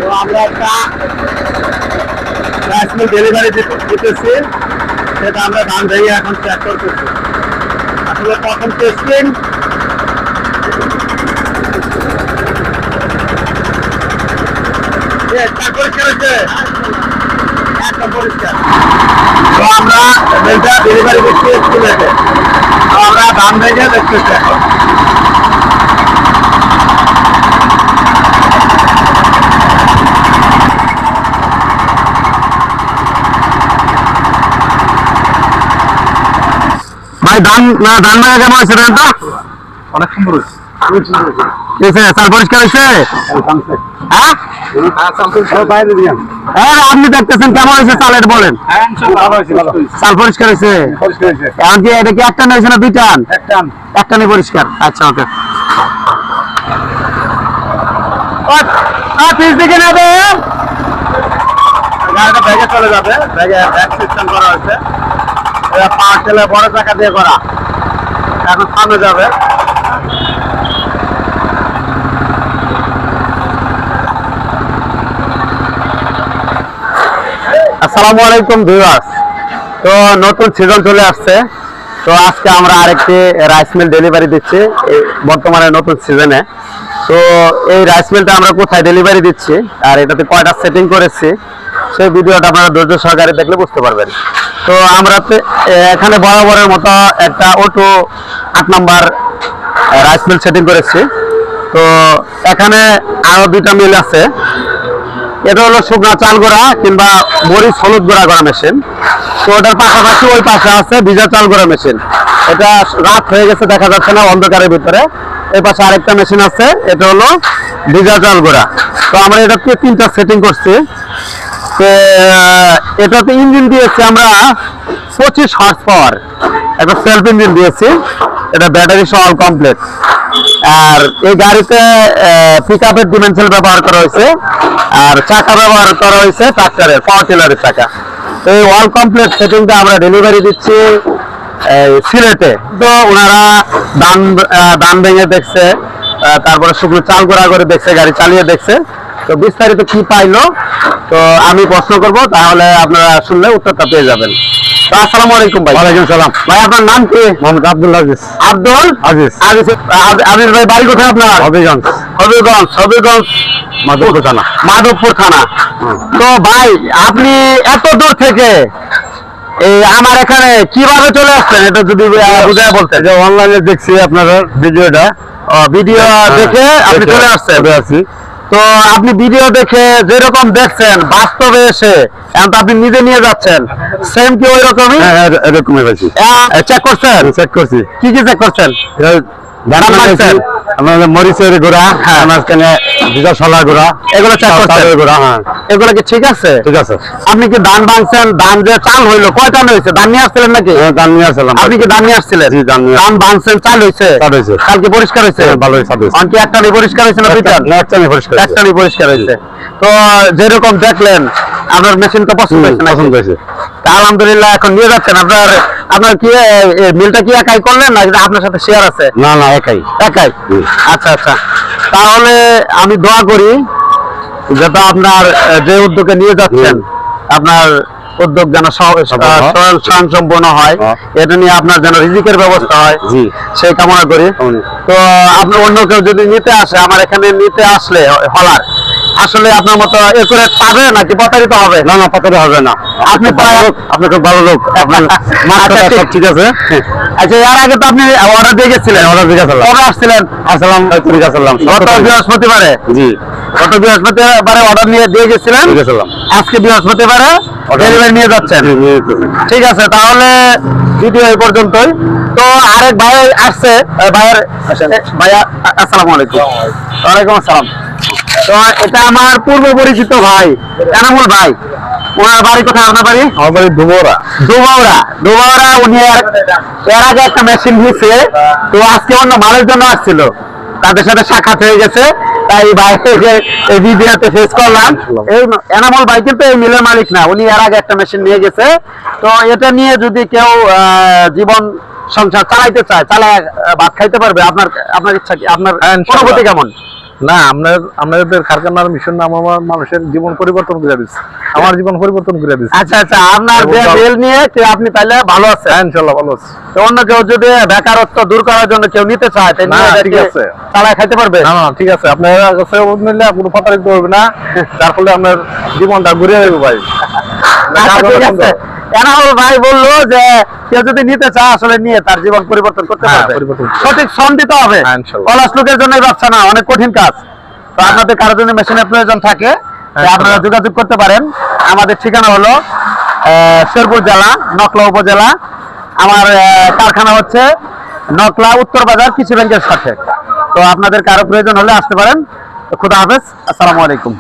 তো আমরা একটা রাইস মিল ডেলিভারি দিতেছি, সেটা আমরা ধান ভেঙে এখন চেক করতেছি। আসলে প্রথম টেস্টিং পরিষ্কার হয়েছে, একদম পরিষ্কার। তো আমরা মিলটা ডেলিভারি দিচ্ছি স্কুলেতে, তো আমরা ধান ভেঙে দেখতেছি এখন। ভাই ধান ভাঙা কেমন আছে? ধানটা অনেক সুন্দর হয়েছে, চাল পরিষ্কার হয়েছে। আপনি দেখতেছেন কেমন হয়েছে চাল, এটা বলেন। চাল পরিষ্কার হয়েছে, এখন কি এটা কি একটা হয়েছে না দুইটা? একটা নিয়ে পরিষ্কার। আচ্ছা ওকে, পিস দিকে নেবে, গাড়িটা ব্যাগে চলে যাবে। ব্যাগে ব্যাগ সিস্টেম করা হয়েছে, পা ঠেলে বড় চাকা দিয়ে করা। এখন সামনে যাবে। আসসালামু আলাইকুম ভিউয়ার্স। তো নতুন সিজন চলে আসছে, তো আজকে আমরা আরেকটি রাইস মিল ডেলিভারি দিচ্ছি বর্তমানে নতুন সিজনে। তো এই রাইস মিলটা আমরা কোথায় ডেলিভারি দিচ্ছি আর এটাতে কয়টা সেটিং করেছি সেই ভিডিওটা আপনারা ধৈর্য সহকারে দেখলে বুঝতে পারবেন। তো আমরা এখানে বরাবরের মতো একটা auto 8 number rice mill setting করেছি। তো এখানে আরো দুইটা মিল আছে, এটা হলো শুকনা চাল গোড়া কিংবা মরিচ হলুদ গোড়া করা মেশিন। তো ওটার পাশাপাশি ওই পাশে আছে ভিজা চাল গোড়া মেশিন। এটা রাত হয়ে গেছে, দেখা যাচ্ছে না অন্ধকারের ভিতরে। এই পাশে আরেকটা মেশিন আছে, এটা হলো ভিজা চাল গোড়া। তো আমরা এটাতে 3টা সেটিং করছি। তো এটাতে ইঞ্জিন দিয়েছি আমরা 25 হর্স পাওয়ার, একটা সেলফ ইঞ্জিন দিয়েছি। এটা ব্যাটারি সহ অল কমপ্লিট। আর এই গাড়িতে পিকআপের ডিমেনশন ব্যবহার করা হয়েছে, আর চাকা ব্যবহার করা হয়েছে ট্রাক্টরের পাওয়ার টিলারের চাকা। তো এই অল কমপ্লিট সেটিংটা আমরা ডেলিভারি দিচ্ছি সিলেটে। তো ওনারা ধান ভেঙে দেখছে, তারপরে শুকনো চাল গোড়া করে দেখছে, গাড়ি চালিয়ে দেখছে। তো বিস্তারিত কি পাইলো তো আমি প্রশ্ন করব, তাহলে আপনারা শুনলে উত্তরটা পেয়ে যাবেন। আসসালামু আলাইকুম ভাই। ওয়ালাইকুম সালাম ভাই, আপনার নাম কি? মোহাম্মদ আব্দুল আজিজ। আব্দুল আজিজ। আজিজ ভাই বাড়ি কোথায় আপনার? হবিগঞ্জ। হবিগঞ্জ মাধবপুর থানা। মাধবপুর থানা। তো ভাই আপনি এত দূর থেকে এই আমার এখানে কিভাবে চলে আসছেন, এটা যদি বুঝায় বলতেন। অনলাইনে দেখছি আপনার ভিডিওটা, ভিডিও দেখে আপনি চলে আসছেন। তো আপনি ভিডিও দেখে যেরকম দেখছেন বাস্তবে এসে এখন তো আপনি নিজে নিয়ে যাচ্ছেন, সেম কি ওই রকমই? এরকমই পাইছি। চেক করছেন? চেক করছি। কি কি চেক করছেন? মরিচের গোড়া, মাঝখানে ভিজা ছোলার গোড়া, এগুলো চেক করছেন? এগুলো কি ঠিক আছে? ঠিক আছে। আপনি কি ধান ভাঙছেন? ধান যে চাল হইলো কয় টান হয়েছে? ধান নিয়ে আসছিলেন নাকি? ধান নিয়ে আসছিলাম। আপনি কি ধান নিয়ে আসছিলেন? ধান ভাঙছেন, চাল হয়েছে? কালকে পরিষ্কার হয়েছে? ভালো হয়েছে। কি একটা নিয়ে পরিষ্কার হয়েছে না দুইটা? একটা নিয়ে পরিষ্কার, একটা নিয়ে পরিষ্কার হয়েছে। তো যেরকম দেখলেন আপনার মেশিন তো পছন্দ হয়েছে? পছন্দ হয়েছে। আলহামদুলিল্লাহ। এখন নিয়ে যাচ্ছেন। আপনার কি মিলটা কি একাই করলেন না আপনার সাথে শেয়ার আছে? না না, একাই। একাই? আচ্ছা আচ্ছা। তাহলে আমি দোয়া করি যাতে আপনার যে উদ্যোগে নিয়ে যাচ্ছেন আপনার উদ্যোগ যেন স্বয়ংসম্পূর্ণ হয়, এটা নিয়ে আপনার যেন রিজিকের ব্যবস্থা হয় সেই কামনা করি। তো আপনি অন্য কেউ যদি নিতে আসে, আমার এখানে নিতে আসলে হলার আসলে আপনার মতো একুরেট পাবে নাকি প্রতারিত হবে? না না, প্রতারিত হবে না। আপনি আপনি খুব ভালো লোক, ঠিক আছে। আচ্ছা, এর আগে তো আপনি অর্ডার দিয়ে গেছিলেন? অর্ডার দিয়ে গেছিলাম। কবে আসছিলেন? আসলাম গত বৃহস্পতিবারে। জি, গত বৃহস্পতিবারে অর্ডার নিয়ে দিয়ে গেছিলেন, আজকে বৃহস্পতিবারে ডেলিভারি নিয়ে যাচ্ছেন। ঠিক আছে, তাহলে ভিডিও এই পর্যন্তই। তো আরেক ভাই আসছে, ভাইয়া আসসালামু আলাইকুম। ওয়ালাইকুম আসসালাম। তো এটা আমার পূর্ব পরিচিত ভাই এনামুল ভাই। ওনার বাড়ি কোথায়? আপনার বাড়ি? আমার বাড়ি দুবাউরা। দুবাউরা। উনি এর আগে একটা মেশিন দিয়েছে, তো আজকে অন্য মালের জন্য আসছিল, তাদের সাথে সাক্ষাৎ হয়ে গেছে, তাই ভাইকে এই ভিডিওতে ফেস করলাম। এই এনামুল ভাই কিন্তু এই মিলের মালিক না, উনি এর আগে একটা মেশিন নিয়ে গেছে। তো এটা নিয়ে যদি কেউ জীবন সংসার চালাইতে চায়, চালায় ভাত খাইতে পারবে। আপনার ইচ্ছা কি? আপনার অনুভূতি কেমন? না, আপনাদের কারখানার মিশন নাম আমার মানুষের জীবন পরিবর্তন করে দিচ্ছে, আমার জীবন পরিবর্তন করে দিচ্ছে। আচ্ছা আচ্ছা, আপনার যে মেল নিয়ে আপনি তাহলে ভালো আছেন? হ্যাঁ, ইনশাআল্লাহ ভালো আছে। তো অন্য কেউ যদি বেকারত্ব দূর করার জন্য কেউ নিতে চায়, তাই না, নিয়ে ঠিক আছে। চালায় খাইতে পারবে? না না, ঠিক আছে, আপনার কাছে নিলে কোনো প্রতারিত হবে না, যার ফলে আপনার জীবনটা ঘুরে যাবে ভাই। আচ্ছা, ঠিক আছে। এনামুল ভাই বললো যে কেউ যদি নিতে চায় আসলে নিয়ে তার জীবন পরিবর্তন করতে হ্যাঁ, পারবে। পরিবর্তন করতে সঠিক শ্রম দিতে হবে। হ্যাঁ, ইনশাআল্লাহ। অলস লোকের জন্য এই ব্যবসা না, অনেক কঠিন কাজ। তো আপনাদের কারো জন্য মেশিনের প্রয়োজন থাকে, হ্যাঁ, আপনারা যোগাযোগ করতে পারেন। আমাদের ঠিকানা হলো শেরপুর জেলা, নকলা উপজেলা। আমার কারখানা হচ্ছে নকলা উত্তর বাজার কৃষি ব্যাংকের সাথে। তো আপনাদের কারো প্রয়োজন হলে আসতে পারেন। তো খুদা হাফেজ, আসসালামু আলাইকুম।